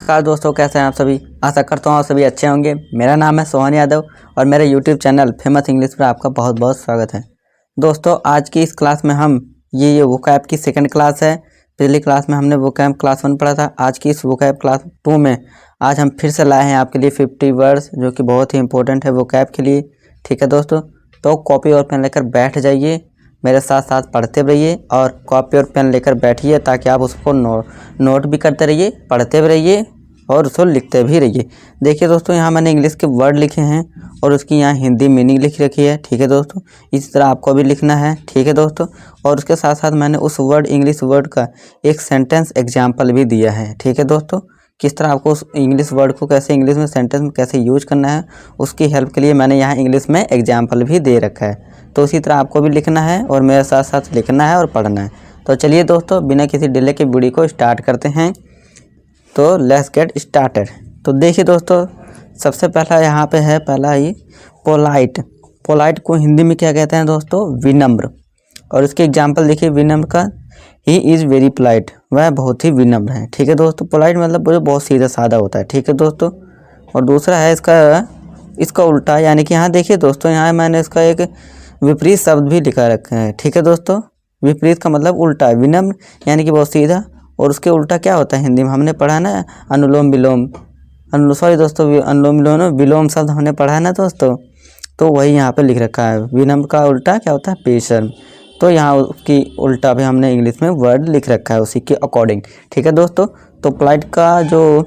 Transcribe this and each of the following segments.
नमस्कार दोस्तों, कैसे हैं आप सभी। आशा करता हूँ आप सभी अच्छे होंगे। मेरा नाम है सोहन यादव और मेरे यूट्यूब चैनल फेमस इंग्लिश पर आपका बहुत बहुत स्वागत है। दोस्तों आज की इस क्लास में हम ये वोकैब की सेकंड क्लास है। पिछली क्लास में हमने वोकैब क्लास 1 पढ़ा था। आज की इस वोकैब क्लास 2 में आज हम फिर से लाए हैं आपके लिए 50 वर्ड्स, जो कि बहुत ही इंपॉर्टेंट है वोकैब के लिए। ठीक है दोस्तों, तो कॉपी और पेन लेकर बैठ जाइए, मेरे साथ साथ पढ़ते रहिए और कॉपी और पेन लेकर बैठिए ताकि आप उसको नोट भी करते रहिए, पढ़ते भी रहिए और उसको लिखते भी रहिए। देखिए दोस्तों, यहाँ मैंने इंग्लिश के वर्ड लिखे हैं और उसकी यहाँ हिंदी मीनिंग लिख रखी है। ठीक है दोस्तों, इसी तरह आपको भी लिखना है। ठीक है दोस्तों, और उसके साथ साथ मैंने उस इंग्लिश वर्ड का एक सेंटेंस एग्जाम्पल भी दिया है। ठीक है दोस्तों, किस तरह आपको उस इंग्लिश वर्ड को कैसे इंग्लिश में सेंटेंस में कैसे यूज करना है, उसकी हेल्प के लिए मैंने यहाँ इंग्लिश में एग्जाम्पल भी दे रखा है। तो उसी तरह आपको भी लिखना है और मेरे साथ साथ लिखना है और पढ़ना है। तो चलिए दोस्तों, बिना किसी डिले के वीडियो को स्टार्ट करते हैं। तो लेट्स गेट स्टार्टेड। तो देखिए दोस्तों, सबसे पहला यहाँ पे है पहला ही पोलाइट। पोलाइट को हिंदी में क्या कहते हैं दोस्तों? विनम्र। और इसके एग्जाम्पल देखिए विनम्र का, ही इज़ वेरी पोलाइट, वह बहुत ही विनम्र है। ठीक है दोस्तों, पोलाइट मतलब वो बहुत सीधा साधा होता है। ठीक है दोस्तों, और दूसरा है इसका उल्टा, यानी कि यहाँ देखिए दोस्तों, यहाँ मैंने इसका एक विपरीत शब्द भी लिखा रखा है। ठीक है दोस्तों, विपरीत का मतलब उल्टा। विनम्र यानी कि बहुत सीधा, और उसके उल्टा क्या होता है हिंदी में हमने पढ़ा ना, अनुलोम विलोम। सॉरी दोस्तों, अनुलोम विलोम विलोम शब्द हमने पढ़ा है ना दोस्तों, तो वही यहाँ पे लिख रखा है। विनम्र का उल्टा क्या होता है? बेशर्म। तो यहाँ उसकी उल्टा भी हमने इंग्लिश में वर्ड लिख रखा है उसी के अकॉर्डिंग। ठीक है दोस्तों, तो पोलाइट का जो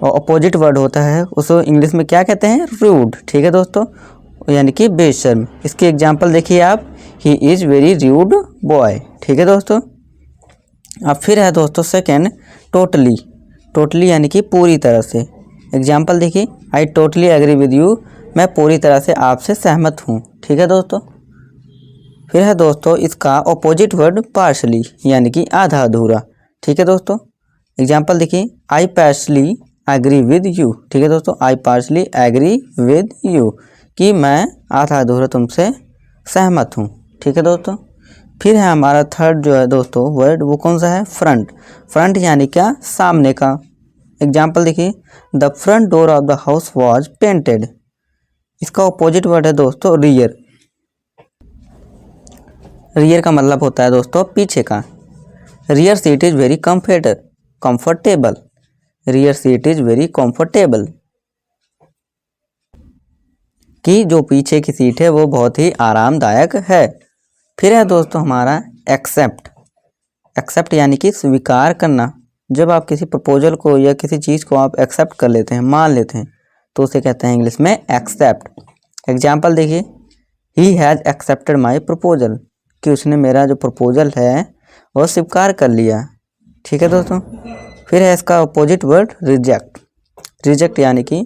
अपोजिट वर्ड होता है उसको इंग्लिश में क्या कहते हैं? रूड। ठीक है दोस्तों, यानी कि बेशर्म। इसकी एग्जांपल देखिए आप, he is very rude boy. ठीक है दोस्तों, अब फिर है दोस्तों सेकेंड, टोटली। टोटली यानी कि पूरी तरह से। एग्जांपल देखिए, I totally agree with you, मैं पूरी तरह से आपसे सहमत हूँ। ठीक है दोस्तों, फिर है दोस्तों इसका अपोजिट वर्ड पार्शली, यानी कि आधा अधूरा। ठीक है दोस्तों, एग्जांपल देखिए, आई पार्शली एग्री विद यू। ठीक है दोस्तों, आई पार्शली एग्री विद यू, कि मैं आधा अधूरा तुमसे सहमत हूँ। ठीक है दोस्तों, फिर है हमारा थर्ड जो है दोस्तों वर्ड, वो कौन सा है? फ्रंट। फ्रंट यानी क्या? सामने का। एग्जाम्पल देखिए, the front door of the house was painted. इसका अपोजिट वर्ड है दोस्तों रियर। रियर का मतलब होता है दोस्तों पीछे का। Rear seat is very comfortable. Rear seat is very comfortable, कि जो पीछे की सीट है वो बहुत ही आरामदायक है। फिर है दोस्तों हमारा एक्सेप्ट। एक्सेप्ट यानी कि स्वीकार करना। जब आप किसी प्रपोजल को या किसी चीज़ को आप एक्सेप्ट कर लेते हैं, मान लेते हैं, तो उसे कहते हैं इंग्लिश में एक्सेप्ट। एग्जाम्पल देखिए, he has accepted my proposal, कि उसने मेरा जो प्रपोजल है वो स्वीकार कर लिया। ठीक है दोस्तों, फिर है इसका अपोजिट वर्ड रिजेक्ट। रिजेक्ट यानी कि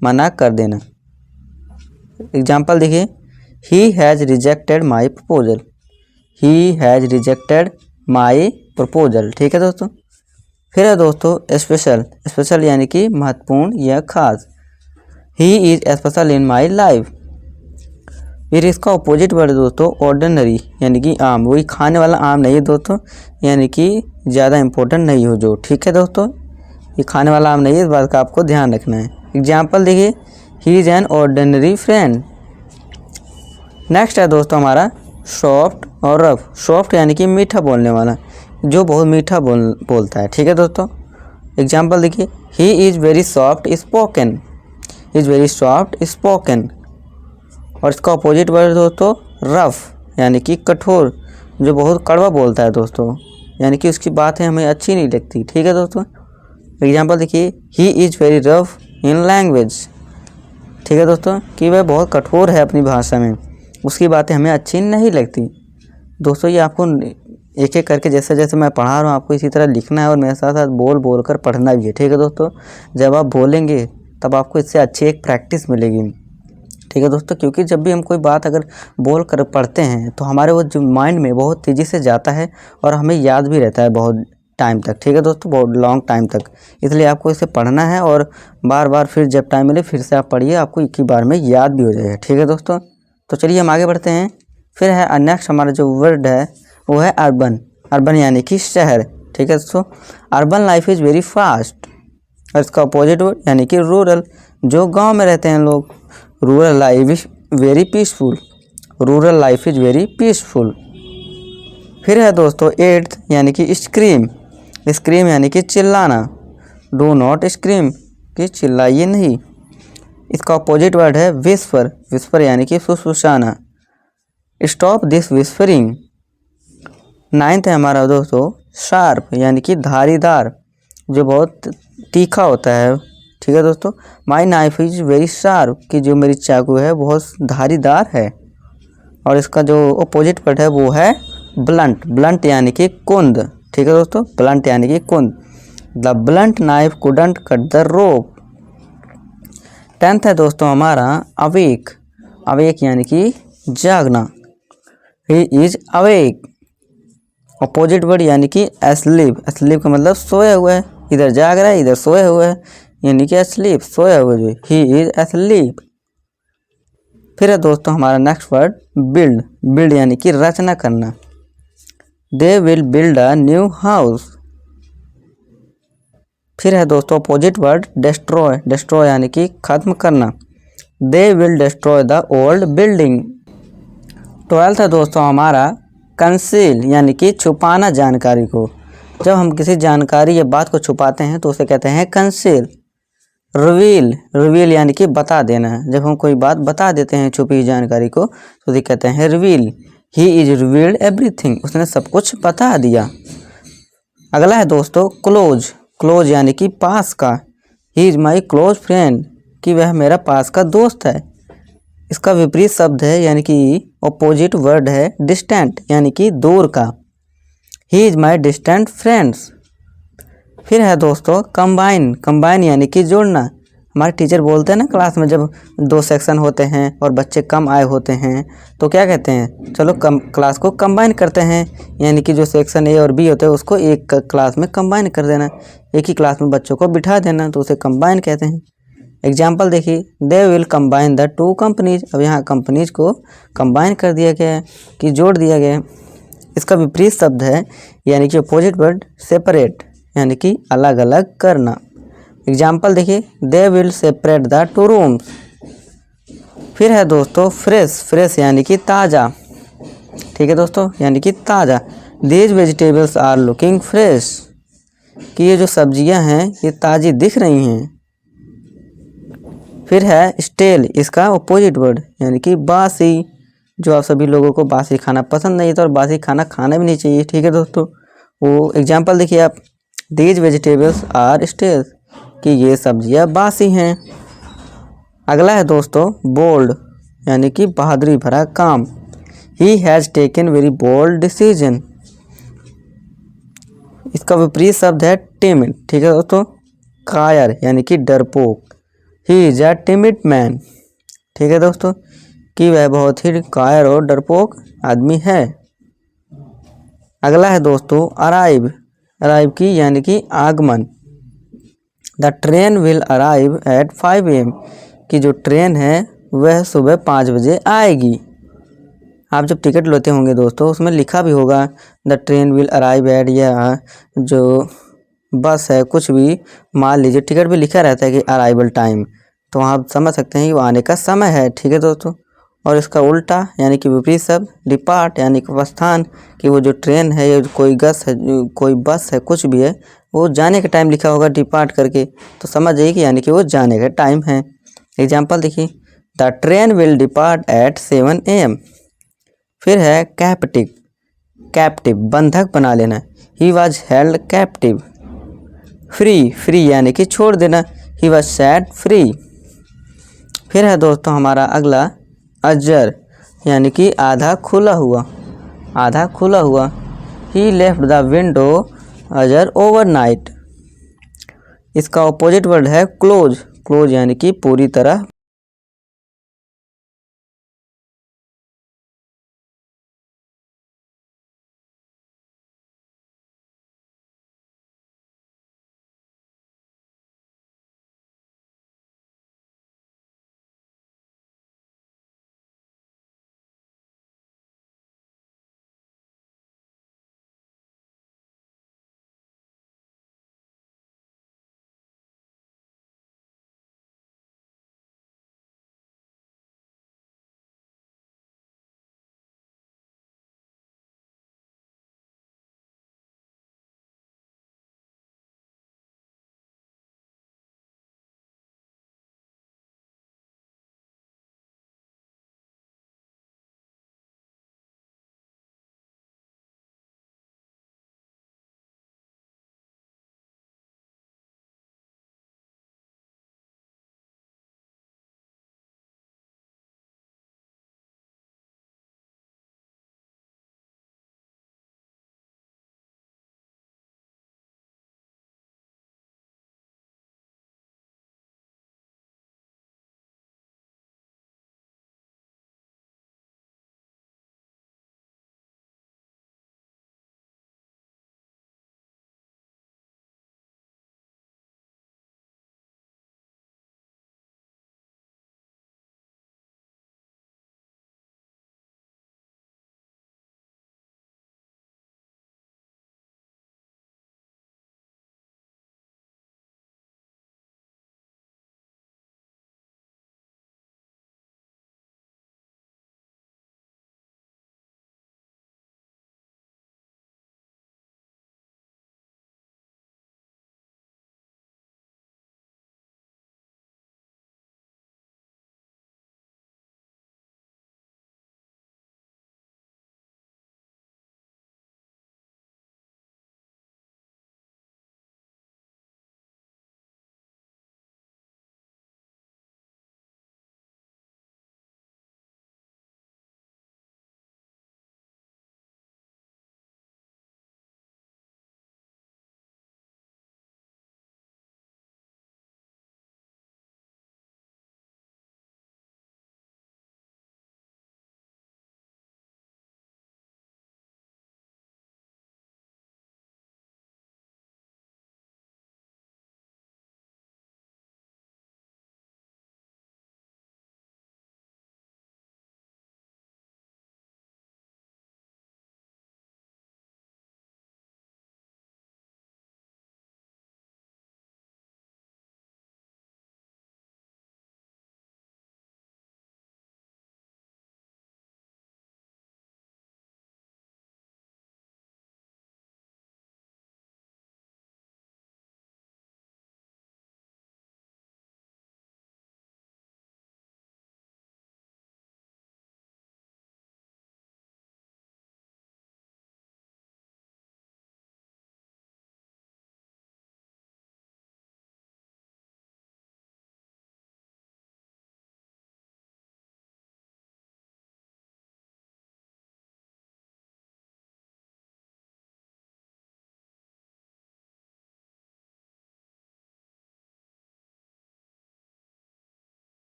मना कर देना। एग्जाम्पल देखिए, he has rejected my proposal. He has rejected my proposal. ठीक है दोस्तों, फिर है दोस्तों स्पेशल। स्पेशल यानी कि महत्वपूर्ण या खास। He is special in my life. फिर इसका अपोजिट वर्ड दोस्तों ऑर्डिनरी, यानी कि आम। वही खाने वाला आम नहीं है दोस्तों, यानी कि ज़्यादा इम्पोर्टेंट नहीं हो जो। ठीक है दोस्तों, ये खाने वाला आम नहीं है, इस बात का आपको ध्यान रखना है। एग्जाम्पल देखिए, he is an ordinary friend. Next है दोस्तों हमारा सॉफ्ट और रफ। सॉफ्ट यानी कि मीठा बोलने वाला, जो बहुत मीठा बोलता है। ठीक है दोस्तों, एग्जाम्पल देखिए, ही is very soft spoken. Is very soft spoken. और इसका अपोजिट वर्ड दोस्तों रफ, यानी कि कठोर, जो बहुत कड़वा बोलता है दोस्तों, यानी कि उसकी बातें हमें अच्छी नहीं लगती। ठीक है दोस्तों, एग्जाम्पल देखिए, ही is very rough in language. ठीक है दोस्तों, कि वह बहुत कठोर है अपनी भाषा में, उसकी बातें हमें अच्छी नहीं लगती। दोस्तों ये आपको एक एक करके जैसे जैसे मैं पढ़ा रहा हूँ आपको इसी तरह लिखना है और मेरे साथ साथ बोल कर पढ़ना भी है। ठीक है दोस्तों, जब आप बोलेंगे तब आपको इससे अच्छी एक प्रैक्टिस मिलेगी। ठीक है दोस्तों, क्योंकि जब भी हम कोई बात अगर बोल कर पढ़ते हैं तो हमारे वो जो माइंड में बहुत तेज़ी से जाता है और हमें याद भी रहता है बहुत टाइम तक। ठीक है दोस्तों, बहुत लॉन्ग टाइम तक। इसलिए आपको इसे पढ़ना है और बार बार फिर जब टाइम मिले फिर से आप पढ़िए, आपको एक ही बार में याद भी हो जाएगा। ठीक है दोस्तों, तो चलिए हम आगे बढ़ते हैं। फिर है नेक्स्ट हमारा जो वर्ड है वो है अर्बन। अर्बन यानी कि शहर। ठीक है दोस्तों, urban life is very fast. और इसका अपोजिट वर्ड यानी कि रूरल, जो गांव में रहते हैं लोग। Rural life is very peaceful, rural life is very peaceful. फिर है दोस्तों 8th यानी कि स्क्रीम, स्क्रीम यानी कि चिल्लाना। डू नॉट स्क्रीम, कि चिल्लाइए नहीं। इसका अपोजिट वर्ड है विस्पर, विस्पर यानी कि फुसफुसाना। Stop this whispering. 9th है हमारा दोस्तों शार्प यानी कि धारीदार, जो बहुत तीखा होता है। ठीक है दोस्तों। माई नाइफ इज वेरी शार्प, कि जो मेरी चाकू है बहुत धारीदार है। और इसका जो अपोजिट वर्ड है वो है ब्लंट, ब्लंट यानी कि कुंद। ठीक है दोस्तों, ब्लंट यानी कि कुंद। The blunt knife couldn't cut the rope. 10th है दोस्तों हमारा अवेक, अवेक यानी कि जागना। He is awake. Opposite word यानी कि एस्लीप, एस्लीप का मतलब सोया हुआ है, इधर जाग रहा है इधर सोया हुआ है, यानी कि एस्लीप, सोया हुआ जो। He is asleep. फिर है दोस्तों हमारा नेक्स्ट वर्ड बिल्ड, बिल्ड यानी कि रचना करना। They will build a new house. फिर है दोस्तों अपोजिट वर्ड डिस्ट्रॉय, डिस्ट्रॉय यानी कि खत्म करना। They will destroy the old building. 12th है दोस्तों हमारा कंसील यानी कि छुपाना जानकारी को। जब हम किसी जानकारी या बात को छुपाते हैं तो उसे कहते हैं कंसील। रिवील, रिवील यानी कि बता देना है। जब हम कोई बात बता देते हैं छुपी जानकारी को तो उसे कहते हैं reveal. He is revealed everything, उसने सब कुछ बता दिया। अगला है दोस्तों क्लोज, क्लोज यानी कि पास का। He is my close friend, कि वह मेरा पास का दोस्त है। इसका विपरीत शब्द है यानी कि अपोजिट वर्ड है डिस्टेंट यानी कि दूर का। He is my distant friends. फिर है दोस्तों कंबाइन, कंबाइन यानी कि जोड़ना। हमारे टीचर बोलते हैं ना क्लास में, जब 2 सेक्शन होते हैं और बच्चे कम आए होते हैं तो क्या कहते हैं, चलो क्लास को कंबाइन करते हैं, यानी कि जो सेक्शन ए और बी होते हैं उसको एक क्लास में कंबाइन कर देना, एक ही क्लास में बच्चों को बिठा देना, तो उसे कंबाइन कहते हैं। एग्जाम्पल देखिए, they will combine the 2 companies. अब यहाँ कंपनीज को कंबाइन कर दिया गया है कि जोड़ दिया गया है। इसका विपरीत शब्द है यानी कि अपोजिट वर्ड सेपरेट यानी कि अलग अलग करना। एग्जाम्पल देखिए, they will separate the 2 rooms. फिर है दोस्तों फ्रेश, फ्रेश यानी कि ताज़ा। ठीक है दोस्तों, यानी कि ताज़ा। These vegetables are looking fresh, कि ये जो सब्जियां हैं ये ताज़ी दिख रही हैं। फिर है स्टेल, इसका अपोजिट वर्ड यानी कि बासी, जो आप सभी लोगों को बासी खाना पसंद नहीं था और बासी खाना खाना भी नहीं चाहिए। ठीक है दोस्तों, वो एग्जाम्पल देखिए आप, दीज वेजिटेबल्स आर स्टेल, कि ये सब्जियां बासी हैं। अगला है दोस्तों बोल्ड यानी कि बहादुरी भरा काम। He has taken very bold decision. इसका विपरीत शब्द है टिमिड। ठीक है दोस्तों, कायर यानी कि डरपोक। He is a timid man. ठीक है दोस्तों, कि वह बहुत ही कायर और डरपोक आदमी है। अगला है दोस्तों अराइव, अराइव की यानी कि आगमन। The train will arrive at 5 AM, कि जो ट्रेन है वह सुबह 5 बजे आएगी। आप जब टिकट लेते होंगे दोस्तों उसमें लिखा भी होगा the train will arrive at, या जो बस है कुछ भी मान लीजिए टिकट भी लिखा रहता है कि अराइवल टाइम, तो आप समझ सकते हैं कि वो आने का समय है। ठीक है दोस्तों, और इसका उल्टा यानी कि विपरीत शब्द डिपार्ट यानी कि प्रस्थान, कि वो जो ट्रेन है या कोई कोई बस है कुछ भी है वो जाने का टाइम लिखा होगा डिपार्ट करके, तो समझ जाइए कि यानी कि वो जाने का टाइम है। एग्जाम्पल देखिए, the train will depart at 7 AM। फिर है कैप्टिव, कैप्टिव बंधक बना लेना। He was held captive. Free, free यानी कि छोड़ देना। He was set free. फिर है दोस्तों हमारा अगला अजर यानी कि आधा खुला हुआ, आधा खुला हुआ। ही लेफ्ट द विंडो अजर ओवरनाइट। इसका अपोजिट वर्ड है क्लोज, क्लोज यानी कि पूरी तरह